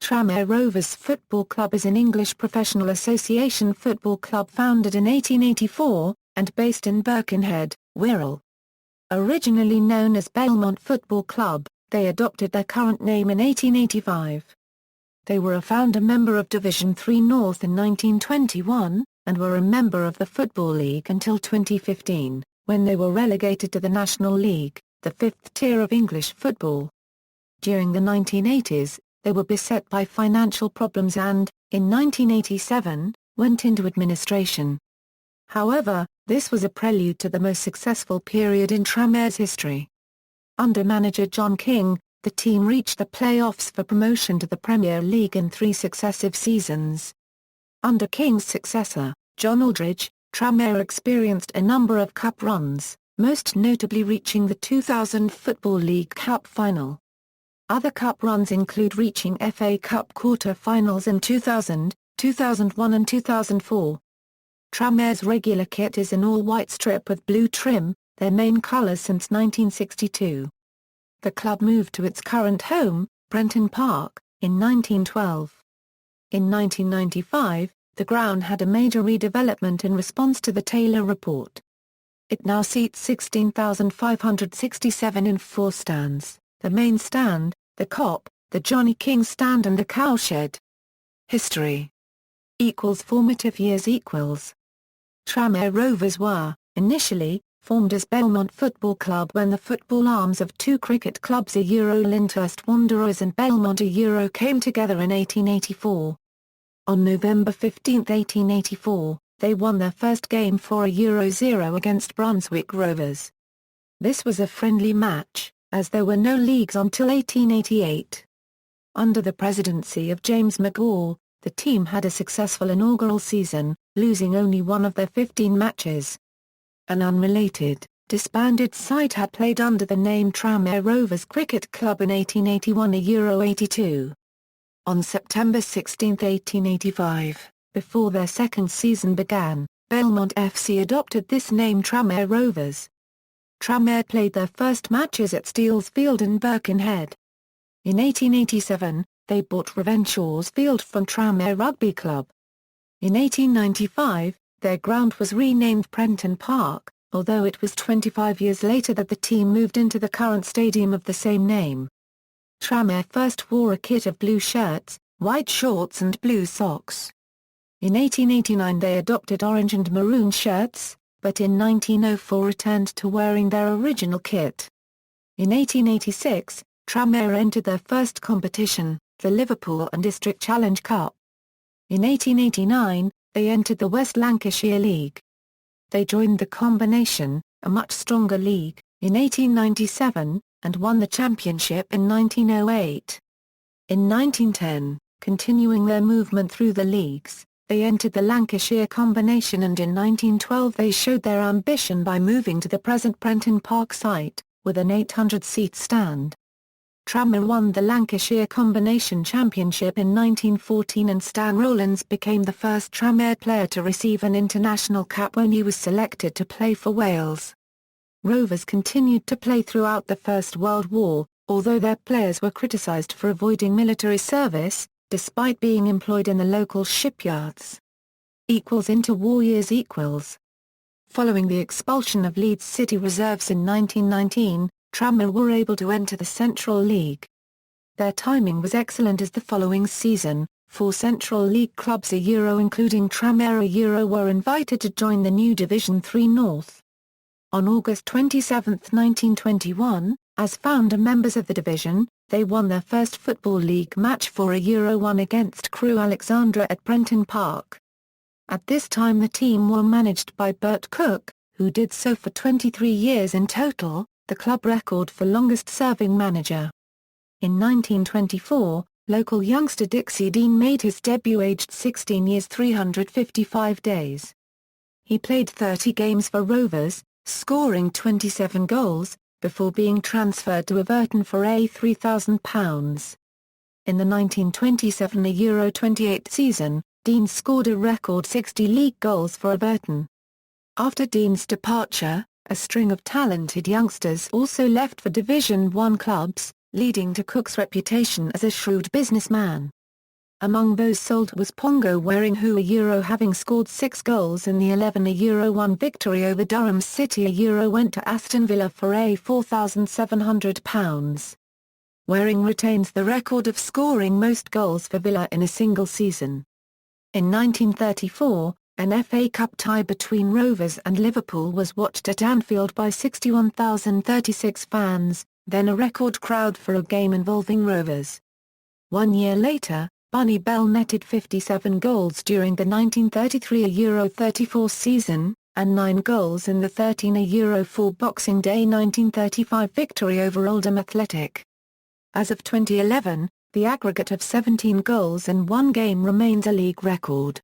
Tranmere Rovers Football Club is an English professional association football club founded in 1884, and based in Birkenhead, Wirral. Originally known as Belmont Football Club, they adopted their current name in 1885. They were a founder member of Division 3 North in 1921, and were a member of the Football League until 2015, when they were relegated to the National League, the fifth tier of English football. During the 1980s, they were beset by financial problems and, in 1987, went into administration. However, this was a prelude to the most successful period in Tranmere's history. Under manager John King, the team reached the playoffs for promotion to the Premier League in 3 successive seasons. Under King's successor, John Aldridge, Tranmere experienced a number of cup runs, most notably reaching the 2000 Football League Cup final. Other cup runs include reaching FA Cup quarter-finals in 2000, 2001 and 2004. Tranmere's regular kit is an all-white strip with blue trim, their main colours since 1962. The club moved to its current home, Prenton Park, in 1912. In 1995, the ground had a major redevelopment in response to the Taylor Report. It now seats 16,567 in 4 stands. The main stand, the Cop, the Johnny King stand and the Cowshed. History = Formative years = Tranmere Rovers were, initially, formed as Belmont Football Club when the football arms of 2 cricket clubs Lyndhurst Wanderers and Belmont came together in 1884. On November 15, 1884, they won their first game 4-0 against Brunswick Rovers. This was a friendly match, as there were no leagues until 1888. Under the presidency of James McGaw, the team had a successful inaugural season, losing only one of their 15 matches. An unrelated, disbanded side had played under the name Tranmere Rovers Cricket Club in 1881-82. On September 16, 1885, before their second season began, Belmont F.C. adopted this name Tranmere Rovers. Tranmere played their first matches at Steeles Field in Birkenhead. In 1887, they bought Revenshaws Field from Tranmere Rugby Club. In 1895, their ground was renamed Prenton Park, although it was 25 years later that the team moved into the current stadium of the same name. Tranmere first wore a kit of blue shirts, white shorts and blue socks. In 1889 they adopted orange and maroon shirts, but in 1904 returned to wearing their original kit. In 1886, Tranmere entered their first competition, the Liverpool and District Challenge Cup. In 1889, they entered the West Lancashire League. They joined the Combination, a much stronger league, in 1897, and won the championship in 1908. In 1910, continuing their movement through the leagues, they entered the Lancashire Combination and in 1912 they showed their ambition by moving to the present Prenton Park site, with an 800-seat stand. Tranmere won the Lancashire Combination Championship in 1914 and Stan Rowlands became the first Tranmere player to receive an international cap when he was selected to play for Wales. Rovers continued to play throughout the First World War, although their players were criticised for avoiding military service, despite being employed in the local shipyards. Interwar years = Following the expulsion of Leeds City reserves in 1919, Tranmere were able to enter the Central League. Their timing was excellent as the following season, 4 Central League clubs including Tranmere were invited to join the new Division 3 North. On August 27, 1921, as founder members of the division, they won their first Football League match 4-1 against Crewe Alexandra at Prenton Park. At this time the team were managed by Bert Cook, who did so for 23 years in total, the club record for longest-serving manager. In 1924, local youngster Dixie Dean made his debut aged 16 years 355 days. He played 30 games for Rovers, scoring 27 goals, before being transferred to Everton for £3,000. In the 1927-28 season, Dean scored a record 60 league goals for Everton. After Dean's departure, a string of talented youngsters also left for Division 1 clubs, leading to Cook's reputation as a shrewd businessman. Among those sold was Pongo Waring-who having scored 6 goals in the 11-1 victory over Durham City went to Aston Villa for £4,700. Waring retains the record of scoring most goals for Villa in a single season. In 1934, an FA Cup tie between Rovers and Liverpool was watched at Anfield by 61,036 fans, then a record crowd for a game involving Rovers. 1 year later, Bunny Bell netted 57 goals during the 1933-34 season, and 9 goals in the 13-4 Boxing Day 1935 victory over Oldham Athletic. As of 2011, the aggregate of 17 goals in one game remains a league record.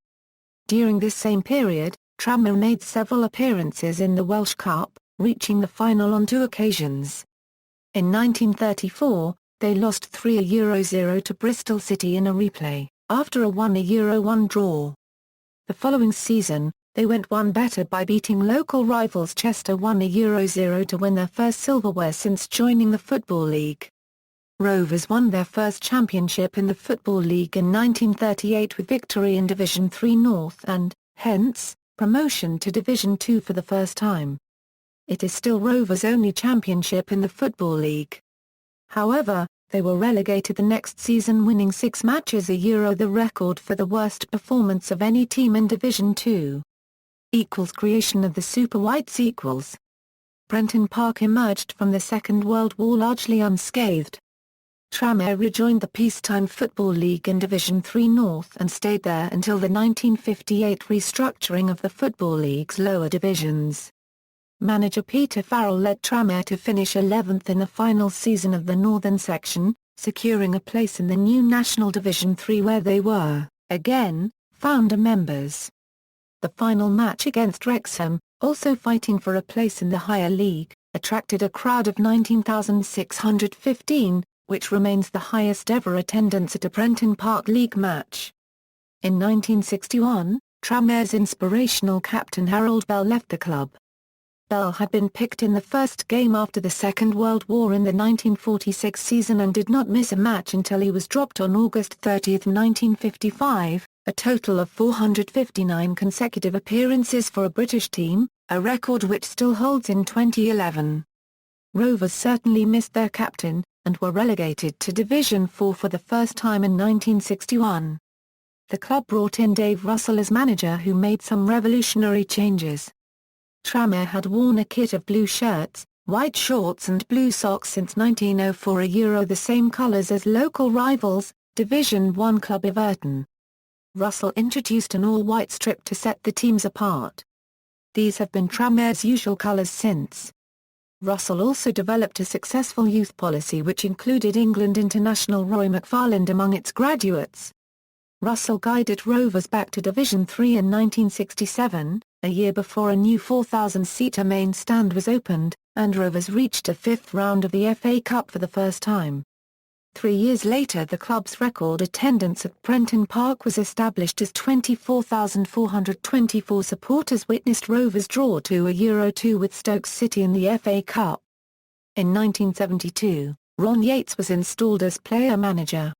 During this same period, Tranmere made several appearances in the Welsh Cup, reaching the final on 2 occasions. In 1934, they lost 3-0 to Bristol City in a replay, after a 1-1 draw. The following season, they went one better by beating local rivals Chester 1-0 to win their first silverware since joining the Football League. Rovers won their first championship in the Football League in 1938 with victory in Division 3 North and, hence, promotion to Division 2 for the first time. It is still Rovers' only championship in the Football League. However, they were relegated the next season, winning 6 matches the record for the worst performance of any team in Division 2. Creation of the Super Whites. Prenton Park emerged from the Second World War largely unscathed. Tranmere rejoined the peacetime Football League in Division 3 North and stayed there until the 1958 restructuring of the Football League's lower divisions. Manager Peter Farrell led Tranmere to finish 11th in the final season of the Northern Section, securing a place in the new National Division 3 where they were, again, founder members. The final match against Wrexham, also fighting for a place in the higher league, attracted a crowd of 19,615, which remains the highest ever attendance at a Prenton Park League match. In 1961, Tranmere's inspirational captain Harold Bell left the club. Bell had been picked in the first game after the Second World War in the 1946 season and did not miss a match until he was dropped on August 30, 1955, a total of 459 consecutive appearances for a British team, a record which still holds in 2011. Rovers certainly missed their captain, and were relegated to Division 4 for the first time in 1961. The club brought in Dave Russell as manager, who made some revolutionary changes. Tranmere had worn a kit of blue shirts, white shorts and blue socks since 1904, the same colours as local rivals, Division 1 club Everton. Russell introduced an all-white strip to set the teams apart. These have been Tranmere's usual colours since. Russell also developed a successful youth policy which included England international Roy McFarland among its graduates. Russell guided Rovers back to Division 3 in 1967, a year before a new 4,000-seater main stand was opened, and Rovers reached a 5th round of the FA Cup for the first time. 3 years later, the club's record attendance at Prenton Park was established as 24,424 supporters witnessed Rovers draw 2-2 with Stoke City in the FA Cup. In 1972, Ron Yates was installed as player-manager.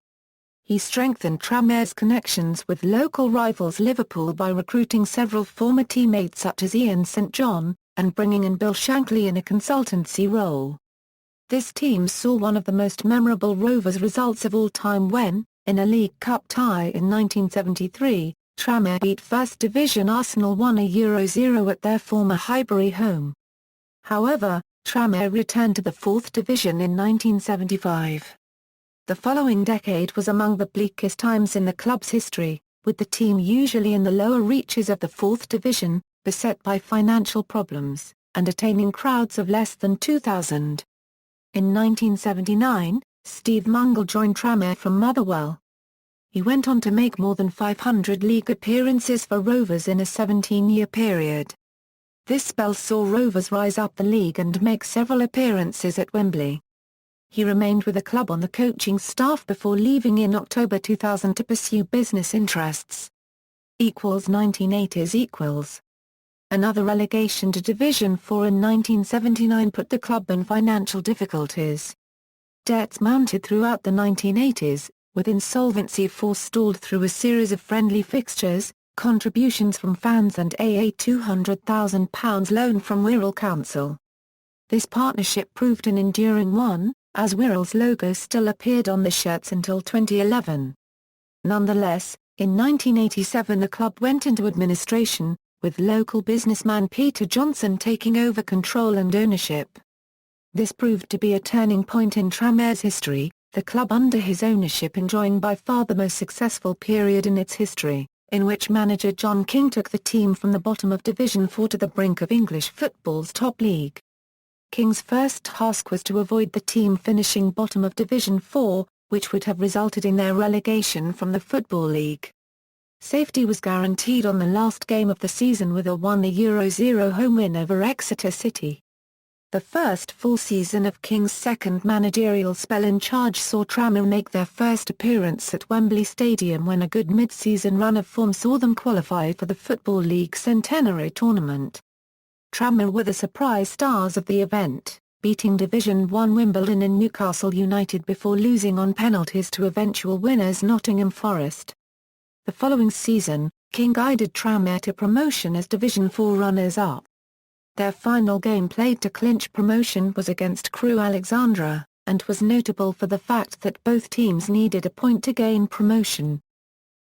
He strengthened Tranmere's connections with local rivals Liverpool by recruiting several former teammates such as Ian St John, and bringing in Bill Shankly in a consultancy role. This team saw one of the most memorable Rovers results of all time when, in a League Cup tie in 1973, Tranmere beat First Division Arsenal 1-0 at their former Highbury home. However, Tranmere returned to the 4th Division in 1975. The following decade was among the bleakest times in the club's history, with the team usually in the lower reaches of the 4th Division, beset by financial problems, and attaining crowds of less than 2,000. In 1979, Steve Mungle joined Tranmere from Motherwell. He went on to make more than 500 league appearances for Rovers in a 17-year period. This spell saw Rovers rise up the league and make several appearances at Wembley. He remained with the club on the coaching staff before leaving in October 2000 to pursue business interests. 1980s. Another relegation to Division 4 in 1979 put the club in financial difficulties. Debts mounted throughout the 1980s, with insolvency forestalled through a series of friendly fixtures, contributions from fans and a £200,000 loan from Wirral Council. This partnership proved an enduring one, as Wirral's logo still appeared on the shirts until 2011. Nonetheless, in 1987 the club went into administration, with local businessman Peter Johnson taking over control and ownership. This proved to be a turning point in Tranmere's history, the club under his ownership enjoying by far the most successful period in its history, in which manager John King took the team from the bottom of Division 4 to the brink of English football's top league. King's first task was to avoid the team finishing bottom of Division 4, which would have resulted in their relegation from the Football League. Safety was guaranteed on the last game of the season with a 1-0 home win over Exeter City. The first full season of King's second managerial spell in charge saw Tranmere make their first appearance at Wembley Stadium when a good mid-season run of form saw them qualify for the Football League Centenary Tournament. Tranmere were the surprise stars of the event, beating Division 1 Wimbledon and Newcastle United before losing on penalties to eventual winners Nottingham Forest. The following season, King guided Tranmere to promotion as Division 4 runners-up. Their final game played to clinch promotion was against Crewe Alexandra, and was notable for the fact that both teams needed a point to gain promotion.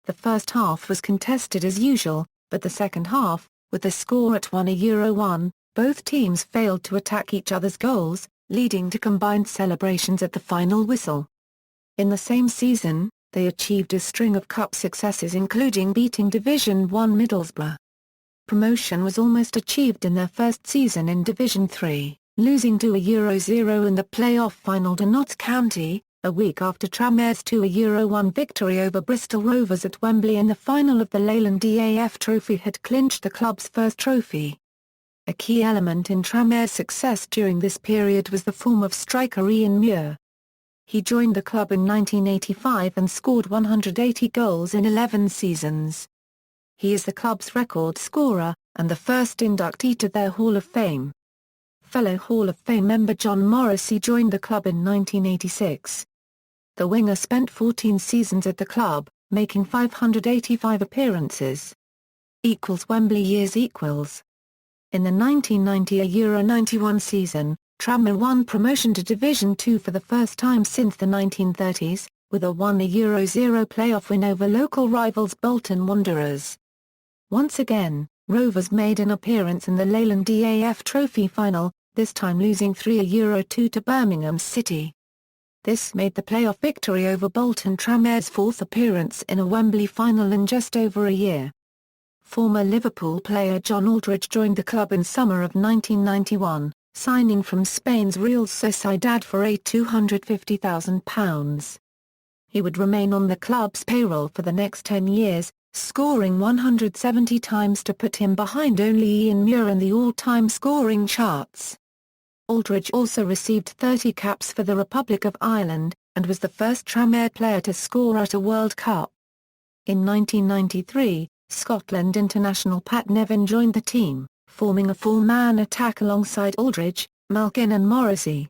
The first half was contested as usual, but the second half, with the score at 1-1, both teams failed to attack each other's goals, leading to combined celebrations at the final whistle. In the same season, they achieved a string of cup successes including beating Division 1 Middlesbrough. Promotion was almost achieved in their first season in Division 3, losing 2-0 in the play-off final to Notts County, a week after Tranmere's 2-1 victory over Bristol Rovers at Wembley in the final of the Leyland DAF Trophy had clinched the club's first trophy. A key element in Tranmere's success during this period was the form of striker Ian Muir. He joined the club in 1985 and scored 180 goals in 11 seasons. He is the club's record scorer, and the first inductee to their Hall of Fame. Fellow Hall of Fame member John Morrissey joined the club in 1986. The winger spent 14 seasons at the club, making 585 appearances. Wembley years equals. In the 1990-91 season, Tranmere won promotion to Division 2 for the first time since the 1930s, with a 1-0 playoff win over local rivals Bolton Wanderers. Once again, Rovers made an appearance in the Leyland DAF Trophy final, this time losing 3-2 to Birmingham City. This made the playoff victory over Bolton Tranmere's fourth appearance in a Wembley final in just over a year. Former Liverpool player John Aldridge joined the club in summer of 1991, signing from Spain's Real Sociedad for £250,000. He would remain on the club's payroll for the next 10 years, scoring 170 times to put him behind only Ian Muir in the all-time scoring charts. Aldridge also received 30 caps for the Republic of Ireland, and was the first Tranmere player to score at a World Cup. In 1993, Scotland international Pat Nevin joined the team, forming a four-man attack alongside Aldridge, Malkin and Morrissey.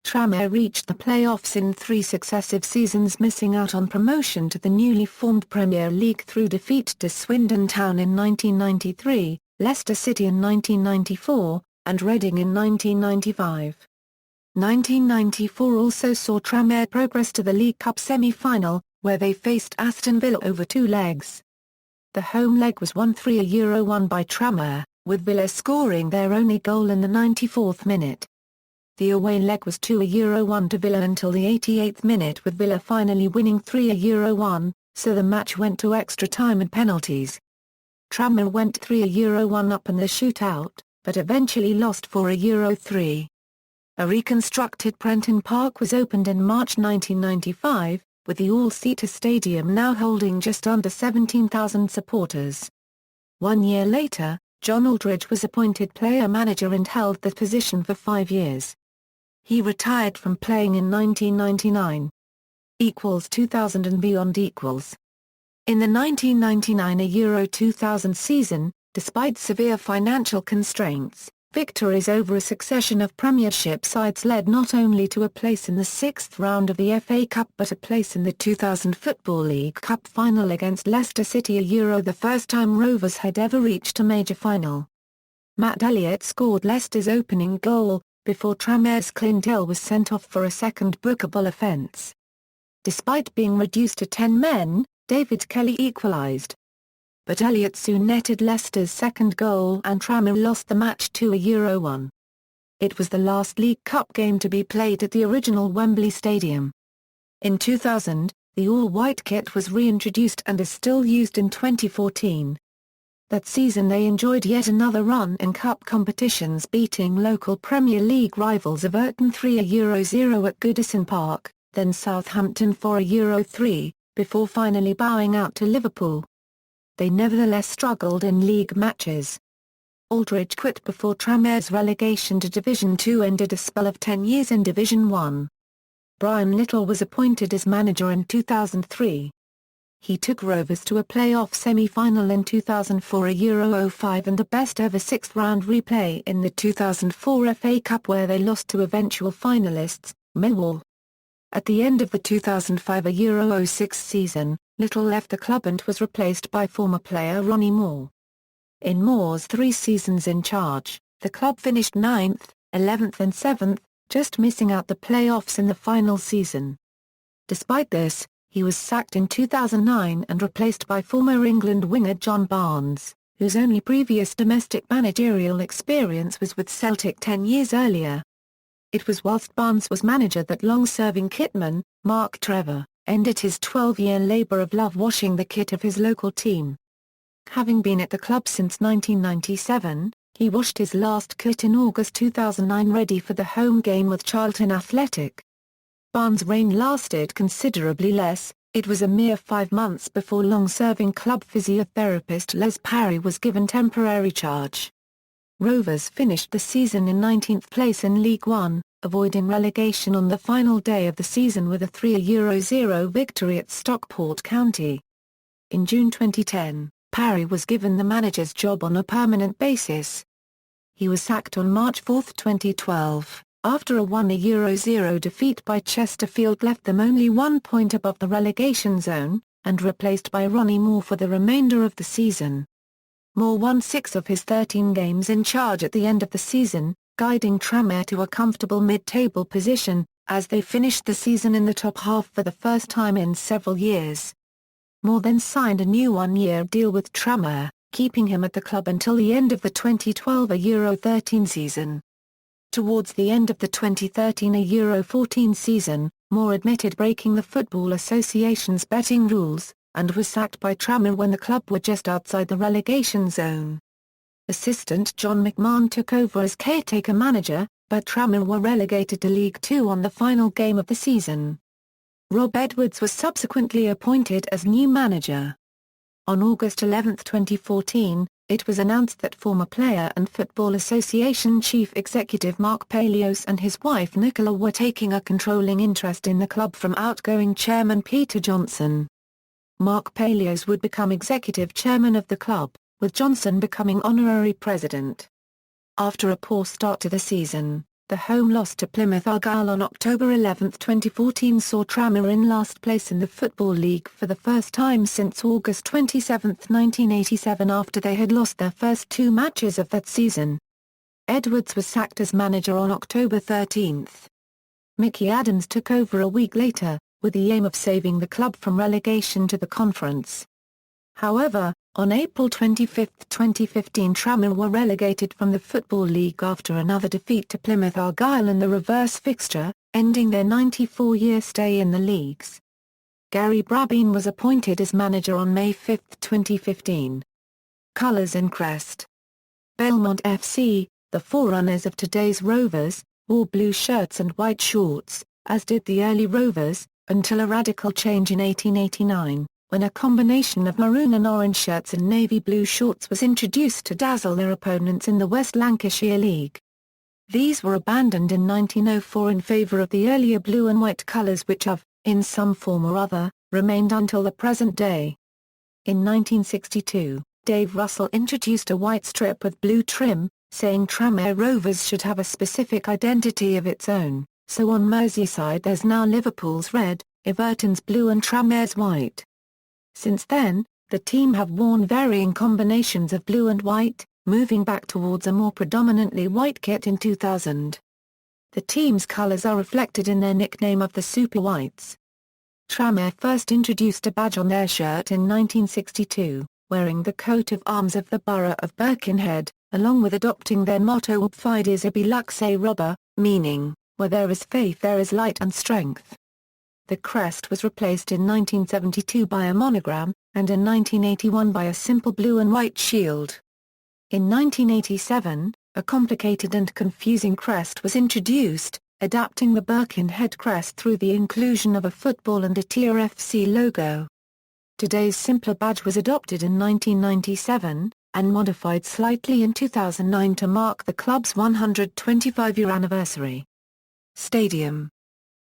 Tranmere reached the playoffs in 3 successive seasons, missing out on promotion to the newly formed Premier League through defeat to Swindon Town in 1993, Leicester City in 1994, and Reading in 1995. 1994 also saw Tranmere progress to the League Cup semi-final, where they faced Aston Villa over 2 legs. The home leg was won 3-1 by Tranmere, with Villa scoring their only goal in the 94th minute. The away leg was 2-1 to Villa until the 88th minute, with Villa finally winning 3-1, so the match went to extra time and penalties. Tranmere went 3-1 up in the shootout, but eventually lost 4-3. A reconstructed Prenton Park was opened in March 1995, with the all-seater stadium now holding just under 17,000 supporters. 1 year later, John Aldridge was appointed player-manager and held that position for 5 years. He retired from playing in 1999. 2000 and beyond. In the 1999 Euro 2000 season, despite severe financial constraints, victories over a succession of Premiership sides led not only to a place in the sixth round of the FA Cup but a place in the 2000 Football League Cup final against Leicester City, the first time Rovers had ever reached a major final. Matt Elliott scored Leicester's opening goal, before Tranmere's Clint Hill was sent off for a second bookable offence. Despite being reduced to 10 men, David Kelly equalised. But Elliott soon netted Leicester's second goal and Tranmere lost the match 2-1. It was the last League Cup game to be played at the original Wembley Stadium. In 2000, the all-white kit was reintroduced and is still used in 2014. That season they enjoyed yet another run in cup competitions, beating local Premier League rivals Everton 3-0 at Goodison Park, then Southampton 4-3, before finally bowing out to Liverpool. They nevertheless struggled in league matches. Aldridge quit before Tranmere's relegation to Division 2 ended a spell of 10 years in Division 1. Brian Little was appointed as manager in 2003. He took Rovers to a playoff semi-final in 2004-05 and a best-ever sixth-round replay in the 2004 FA Cup where they lost to eventual finalists, Millwall. At the end of the 2005-06 season, Little left the club and was replaced by former player Ronnie Moore. In Moore's 3 seasons in charge, the club finished 9th, 11th and 7th, just missing out the playoffs in the final season. Despite this, he was sacked in 2009 and replaced by former England winger John Barnes, whose only previous domestic managerial experience was with Celtic 10 years earlier. It was whilst Barnes was manager that long-serving kitman, Mark Trevor, ended his 12-year labour of love washing the kit of his local team. Having been at the club since 1997, he washed his last kit in August 2009 ready for the home game with Charlton Athletic. Barnes' reign lasted considerably less, it was a mere 5 months before long-serving club physiotherapist Les Parry was given temporary charge. Rovers finished the season in 19th place in League One, avoiding relegation on the final day of the season with a 3-0 victory at Stockport County. In June 2010, Parry was given the manager's job on a permanent basis. He was sacked on March 4, 2012, after a 1-0 defeat by Chesterfield left them only 1 point above the relegation zone, and replaced by Ronnie Moore for the remainder of the season. Moore won 6 of his 13 games in charge at the end of the season, guiding Tranmere to a comfortable mid-table position, as they finished the season in the top half for the first time in several years. Moore then signed a new 1-year deal with Tranmere, keeping him at the club until the end of the 2012-13 season. Towards the end of the 2013-14 season, Moore admitted breaking the Football Association's betting rules, and was sacked by Tranmere when the club were just outside the relegation zone. Assistant John McMahon took over as caretaker manager, but Tranmere were relegated to League Two on the final game of the season. Rob Edwards was subsequently appointed as new manager. On August 11, 2014, it was announced that former player and Football Association Chief Executive Mark Palios and his wife Nicola were taking a controlling interest in the club from outgoing chairman Peter Johnson. Mark Palios would become executive chairman of the club, with Johnson becoming honorary president. After a poor start to the season, the home loss to Plymouth Argyle on October 11, 2014 saw Tranmere in last place in the Football League for the first time since August 27, 1987 after they had lost their first 2 matches of that season. Edwards was sacked as manager on October 13. Mickey Adams took over a week later, with the aim of saving the club from relegation to the conference. However, on April 25, 2015 Tranmere were relegated from the Football League after another defeat to Plymouth Argyle in the reverse fixture, ending their 94-year stay in the leagues. Gary Brabin was appointed as manager on May 5, 2015. Colours and crest. Belmont F.C., the forerunners of today's Rovers, wore blue shirts and white shorts, as did the early Rovers, until a radical change in 1889. When a combination of maroon and orange shirts and navy blue shorts was introduced to dazzle their opponents in the West Lancashire League. These were abandoned in 1904 in favour of the earlier blue and white colours which have, in some form or other, remained until the present day. In 1962, Dave Russell introduced a white strip with blue trim, saying Tranmere Rovers should have a specific identity of its own, so on Merseyside there's now Liverpool's red, Everton's blue and Tranmere's white. Since then, the team have worn varying combinations of blue and white, moving back towards a more predominantly white kit in 2000. The team's colours are reflected in their nickname of the Super Whites. Tranmere first introduced a badge on their shirt in 1962, wearing the coat of arms of the borough of Birkenhead, along with adopting their motto Ob Fides Ibi Lux A Robber, meaning, where there is faith there is light and strength. The crest was replaced in 1972 by a monogram, and in 1981 by a simple blue and white shield. In 1987, a complicated and confusing crest was introduced, adapting the Birkenhead crest through the inclusion of a football and a Tranmere F.C. logo. Today's simpler badge was adopted in 1997, and modified slightly in 2009 to mark the club's 125-year anniversary. Stadium.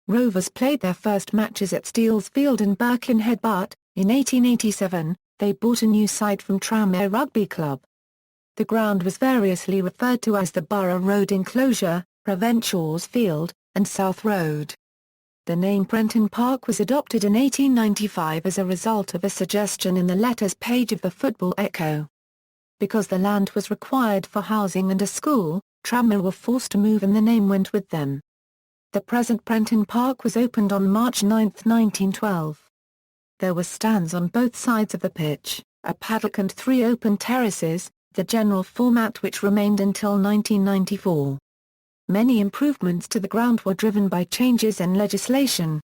Rovers played their first matches at Steeles Field in Birkenhead but, in 1887, they bought a new site from Tranmere Rugby Club. The ground was variously referred to as the Borough Road Enclosure, Preventshaw's Field, and South Road. The name Prenton Park was adopted in 1895 as a result of a suggestion in the letters page of the Football Echo. Because the land was required for housing and a school, Tranmere were forced to move and the name went with them. The present Prenton Park was opened on March 9, 1912. There were stands on both sides of the pitch, a paddock and 3 open terraces, the general format which remained until 1994. Many improvements to the ground were driven by changes in legislation.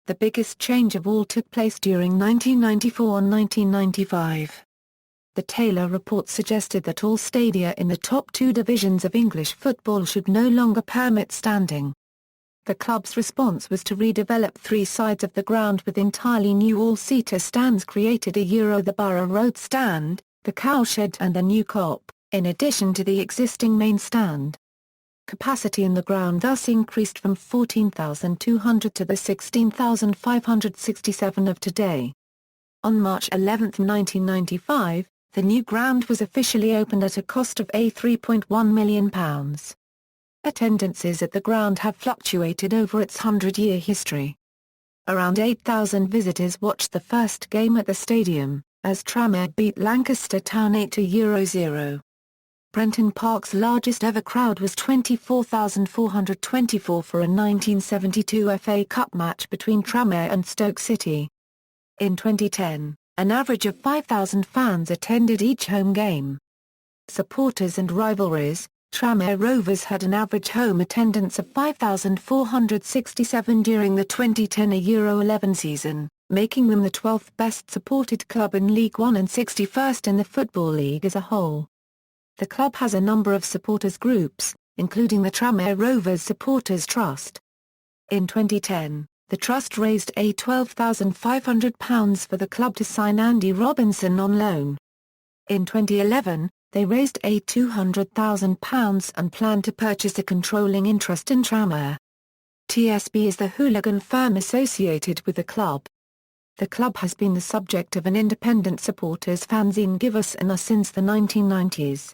The biggest change of all took place during 1994 and 1995. The Taylor Report suggested that all stadia in the top 2 divisions of English football should no longer permit standing. The club's response was to redevelop 3 sides of the ground with entirely new all-seater stands created the Borough Road Stand, the Cowshed and the new Cop, in addition to the existing main stand. Capacity in the ground thus increased from 14,200 to the 16,567 of today. On March 11, 1995, the new ground was officially opened at a cost of £3.1 million. Attendances at the ground have fluctuated over its 100-year history. Around 8,000 visitors watched the first game at the stadium, as Tranmere beat Lancaster Town 8-0. Prenton Park's largest ever crowd was 24,424 for a 1972 FA Cup match between Tranmere and Stoke City. In 2010, an average of 5,000 fans attended each home game. Supporters and rivalries. Tranmere Rovers had an average home attendance of 5,467 during the 2010-11 season, making them the 12th best supported club in League One and 61st in the Football League as a whole. The club has a number of supporters groups, including the Tranmere Rovers Supporters Trust. In 2010, the Trust raised £12,500 for the club to sign Andy Robinson on loan. In 2011, they raised £200,000 and planned to purchase a controlling interest in Tranmere. TSB is the hooligan firm associated with the club. The club has been the subject of an independent supporters fanzine Give Us and Us since the 1990s.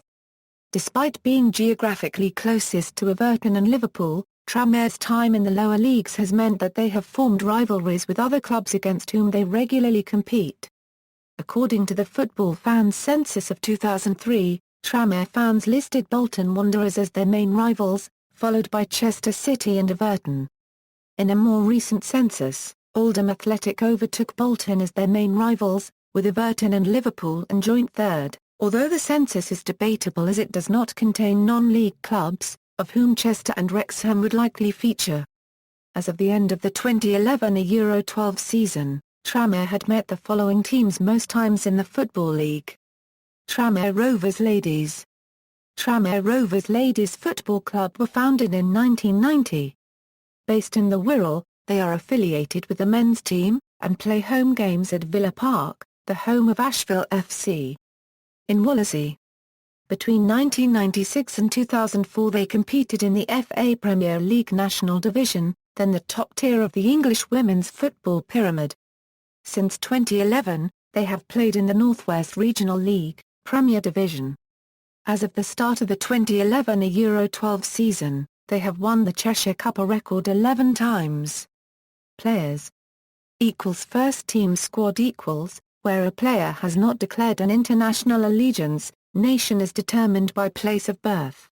Despite being geographically closest to Everton and Liverpool, Tranmere's time in the lower leagues has meant that they have formed rivalries with other clubs against whom they regularly compete. According to the Football Fans Census of 2003, Tranmere fans listed Bolton Wanderers as their main rivals, followed by Chester City and Everton. In a more recent census, Oldham Athletic overtook Bolton as their main rivals, with Everton and Liverpool in joint third, although the census is debatable as it does not contain non-league clubs, of whom Chester and Wrexham would likely feature. As of the end of the 2011-12 season, Tranmere had met the following teams most times in the Football League. Tranmere Rovers Ladies. Tranmere Rovers Ladies Football Club were founded in 1990. Based in the Wirral, they are affiliated with the men's team, and play home games at Villa Park, the home of Asheville F.C. in Wallasey. Between 1996 and 2004 they competed in the FA Premier League National Division, then the top tier of the English women's football pyramid. Since 2011, they have played in the Northwest Regional League, Premier Division. As of the start of the 2011 Euro 12 season, they have won the Cheshire Cup a record 11 times. Players equals first team squad equals, where a player has not declared an international allegiance, nation is determined by place of birth.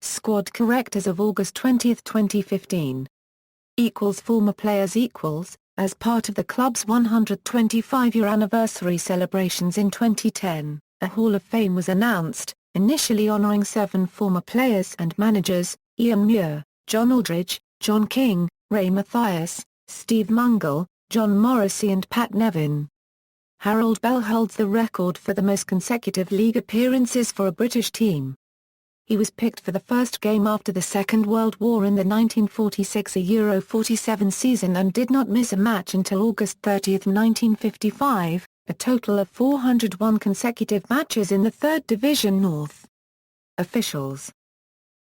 Squad correct as of August 20, 2015. Equals former players equals, as part of the club's 125-year anniversary celebrations in 2010, a Hall of Fame was announced, initially honouring 7 former players and managers: Ian Muir, John Aldridge, John King, Ray Mathias, Steve Mungle, John Morrissey and Pat Nevin. Harold Bell holds the record for the most consecutive league appearances for a British team. He was picked for the first game after the Second World War in the 1946 Euro 47 season and did not miss a match until August 30, 1955, a total of 401 consecutive matches in the 3rd Division North. Officials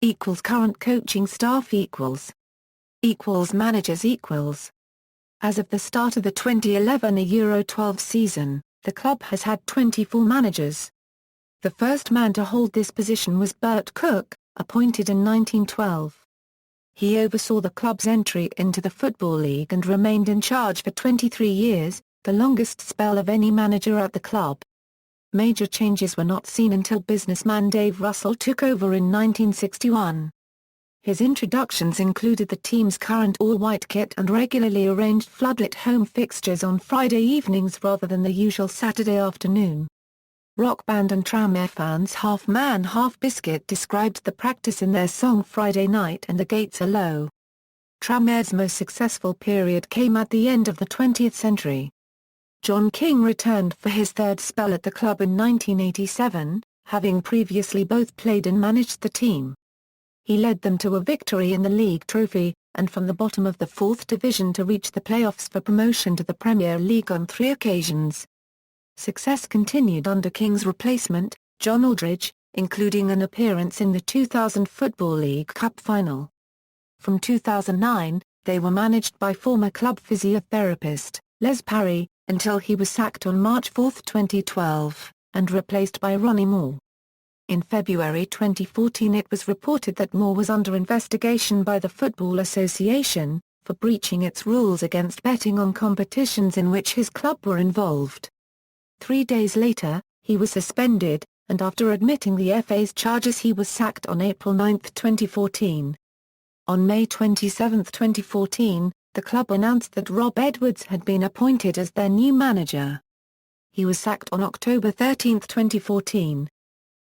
equals current coaching staff equals managers equals. As of the start of the 2011 Euro 12 season, the club has had 24 managers. The first man to hold this position was Bert Cook, appointed in 1912. He oversaw the club's entry into the Football League and remained in charge for 23 years, the longest spell of any manager at the club. Major changes were not seen until businessman Dave Russell took over in 1961. His introductions included the team's current all-white kit and regularly arranged floodlit home fixtures on Friday evenings rather than the usual Saturday afternoon. Rock band and Tranmere fans Half Man Half Biscuit described the practice in their song Friday Night and the Gates Are Low. Tranmere's most successful period came at the end of the 20th century. John King returned for his 3rd spell at the club in 1987, having previously both played and managed the team. He led them to a victory in the League Trophy, and from the bottom of the 4th Division to reach the playoffs for promotion to the Premier League on 3 occasions. Success continued under King's replacement, John Aldridge, including an appearance in the 2000 Football League Cup final. From 2009, they were managed by former club physiotherapist, Les Parry, until he was sacked on March 4, 2012, and replaced by Ronnie Moore. In February 2014 it was reported that Moore was under investigation by the Football Association, for breaching its rules against betting on competitions in which his club were involved. 3 days later, he was suspended, and after admitting the FA's charges he was sacked on April 9, 2014. On May 27, 2014, the club announced that Rob Edwards had been appointed as their new manager. He was sacked on October 13, 2014.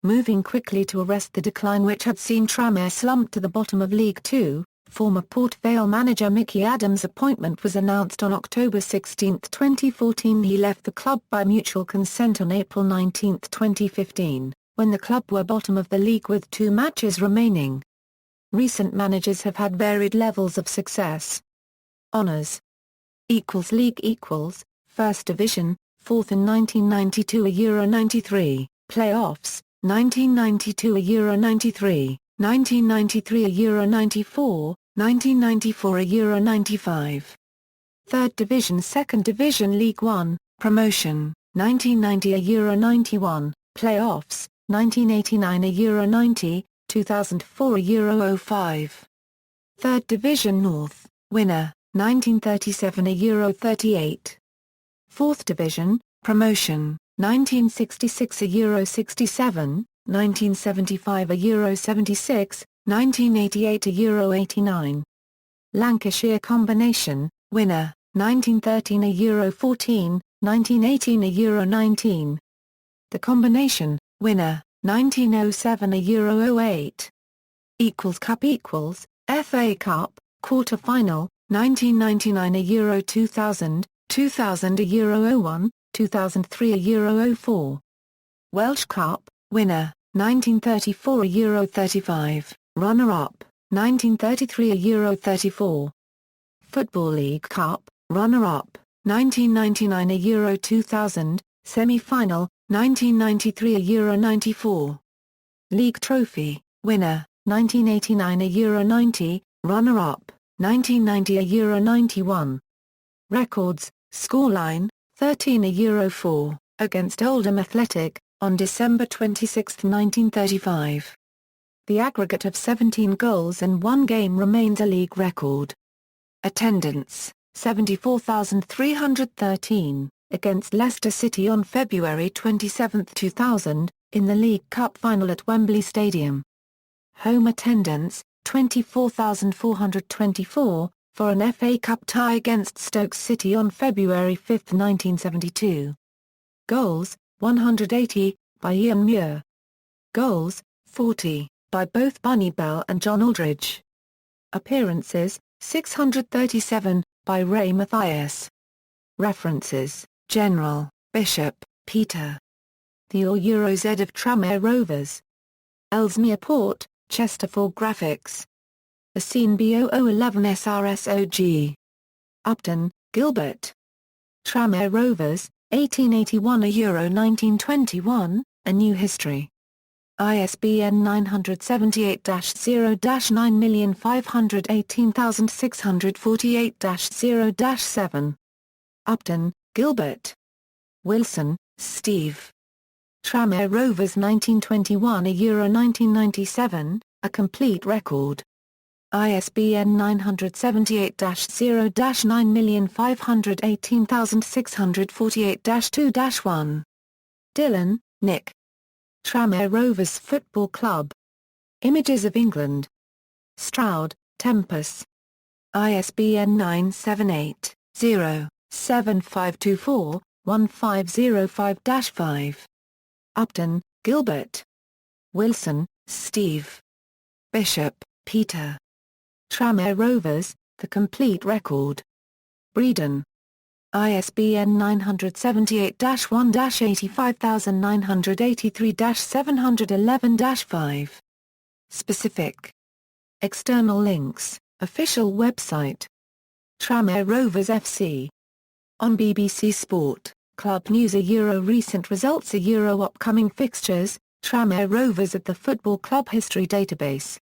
Moving quickly to arrest the decline which had seen Tranmere slump to the bottom of League Two, former Port Vale manager Mickey Adams' appointment was announced on October 16, 2014. He left the club by mutual consent on April 19, 2015, when the club were bottom of the league with 2 matches remaining. Recent managers have had varied levels of success. Honours equals league equals, First Division, 4th in 1992 Euro 93, Playoffs, 1992 Euro 93, 1993 Euro 94, 1994 Euro 95. 3rd Division 2nd Division League 1, Promotion, 1990 Euro 91, Playoffs, 1989 Euro 90, 2004 Euro 05. 3rd Division North, Winner, 1937 Euro 38. 4th Division, Promotion, 1966 Euro 67, 1975 Euro 76, 1988 Euro 89. Lancashire Combination, Winner, 1913 Euro 14, 1918 Euro 19. The Combination, Winner, 1907 Euro 08. Equals Cup equals, FA Cup, Quarter Final, 1999 Euro 2000, 2000 Euro 01, 2003 Euro 04. Welsh Cup, Winner, 1934 Euro 35, Runner-up, 1933 Euro 34. Football League Cup, Runner-up, 1999 Euro 2000, Semi-final, 1993 Euro 94. League Trophy, Winner, 1989 Euro 90, Runner-up, 1990 Euro 91. Records, Scoreline, 13 Euro 4, against Oldham Athletic, on December 26, 1935. The aggregate of 17 goals in one game remains a league record. Attendance, 74,313, against Leicester City on February 27, 2000, in the League Cup final at Wembley Stadium. Home attendance, 24,424, for an FA Cup tie against Stoke City on February 5, 1972. Goals, 180, by Ian Muir. Goals, 40, by both Bunny Bell and John Aldridge. Appearances, 637, by Ray Mathias. References, General, Bishop, Peter. The Euro Z of Tranmere Rovers. Ellesmere Port, Chesterfield Graphics. The Scene B0011 SRSOG. Upton, Gilbert. Tranmere Rovers, 1881 a Euro 1921, A New History. ISBN 978-0-9518648-0-7. Upton, Gilbert. Wilson, Steve. Tranmere Rovers 1921 a Euro 1997, A Complete Record. ISBN 978-0-9518648-2-1. Dillon, Nick. Tranmere Rovers Football Club. Images of England. Stroud, Tempus. ISBN 978-0-7524-1505-5. Upton, Gilbert. Wilson, Steve. Bishop, Peter. Tranmere Rovers, The Complete Record. Breedon. ISBN 978-1-85983-711-5. Specific. External links, Official website. Tranmere Rovers F.C. On BBC Sport, Club News a Euro recent results a Euro upcoming fixtures, Tranmere Rovers at the Football Club History Database.